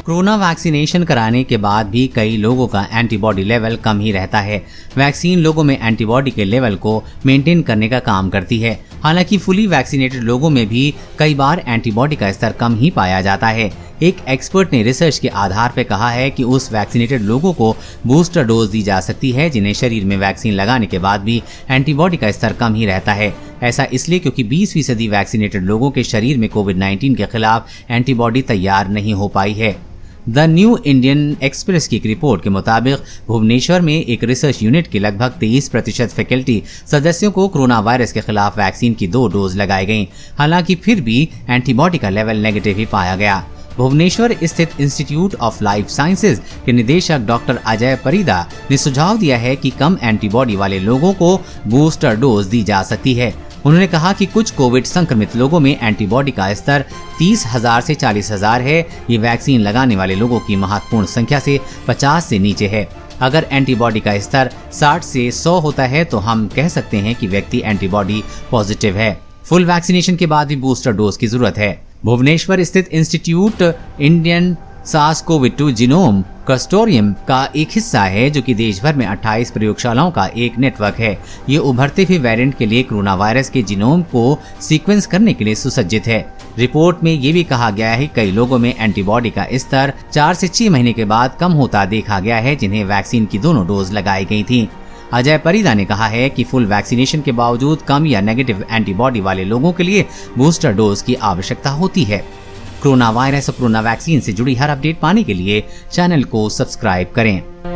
Corona vaccination कराने के बाद भी कई लोगों का एंटीबॉडी लेवल कम ही रहता है। वैक्सीन लोगों में एंटीबॉडी के लेवल को मेंटेन करने का काम करती है। हालांकि फुली वैक्सीनेटेड लोगों में भी कई बार एंटीबॉडी का स्तर कम ही पाया जाता है। एक एक्सपर्ट ने रिसर्च के आधार पर कहा है कि उस वैक्सीनेटेड लोगों को बूस्टर डोज दी जा सकती है जिन्हें शरीर में वैक्सीन लगाने के बाद भी एंटीबॉडी का स्तर कम ही रहता है। ऐसा इसलिए क्योंकि 20% वैक्सीनेटेड लोगों के शरीर में कोविड-19 के खिलाफ एंटीबॉडी तैयार नहीं हो पाई है। द न्यू इंडियन एक्सप्रेस की एक रिपोर्ट के मुताबिक भुवनेश्वर में एक रिसर्च यूनिट के लगभग 23% फैकल्टी सदस्यों को कोरोना वायरस के खिलाफ वैक्सीन की 2 डोज लगाई गईं। हालांकि फिर भी एंटीबॉडी का लेवल नेगेटिव ही पाया गया। भुवनेश्वर स्थित इंस्टीट्यूट ऑफ लाइफ साइंसेज के निदेशक डॉक्टर अजय परिदा ने सुझाव दिया है कि कम एंटीबॉडी वाले लोगों को बूस्टर डोज दी जा सकती है। उन्होंने कहा कि कुछ कोविड संक्रमित लोगों में एंटीबॉडी का स्तर 30,000 से 40,000 है। ये वैक्सीन लगाने वाले लोगों की महत्वपूर्ण संख्या से 50 से नीचे है। अगर एंटीबॉडी का स्तर 60 से 100 होता है तो हम कह सकते हैं कि व्यक्ति एंटीबॉडी पॉजिटिव है। फुल वैक्सीनेशन के बाद भी बूस्टर डोज की जरूरत है। भुवनेश्वर स्थित institute Indian SARS-CoV-2 genome consortium का एक हिस्सा है जो कि देश भर में 28 प्रयोगशालाओं का एक नेटवर्क है। ये उभरते हुए वेरिएंट के लिए कोरोना वायरस के जीनोम को सीक्वेंस करने के लिए सुसज्जित है। रिपोर्ट में ये भी कहा गया है कि कई लोगों में एंटीबॉडी का स्तर 4 से 6 महीने के बाद कम होता देखा गया है जिन्हें वैक्सीन की दोनों डोज लगाई गई थी। अजय परिदा ने कहा है कि फुल वैक्सीनेशन के बावजूद कम या नेगेटिव एंटीबॉडी वाले लोगों के लिए बूस्टर डोज की आवश्यकता होती है। कोरोना वायरस और कोरोना वैक्सीन से जुड़ी हर अपडेट पाने के लिए चैनल को सब्सक्राइब करें।